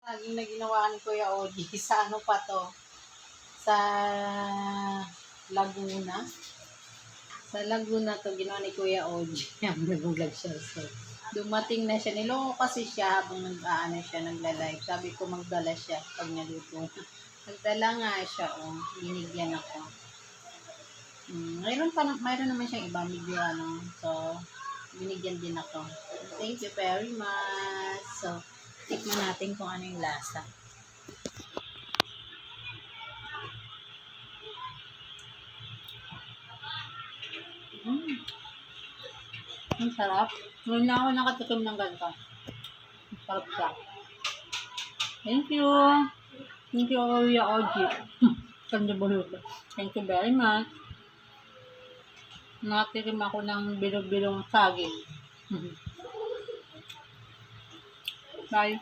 Laging na ginawa ni Kuya Oji. Sa ano pa to? Sa Laguna. Sa Laguna to, ginawa ni Kuya Oji. Nag-vlog siya. So, dumating na siya. Niloko kasi siya habang nag-aano siya, nagla-live. Sabi ko magdala siya pag naluto. Nagdala nga siya, oh. Binigyan ako. Mayroon naman siyang ibang video, ano. So, binigyan din ako. Thank you very much. So, tikman natin kung ano yung lasa. Ang sarap. Ngayon na ako nakatikim ng ganito. Ang sarap siya. Thank you. Thank you, Kuya Oji. Thank you very much. Nakatikim ako ng bilog-bilong saging. Bye.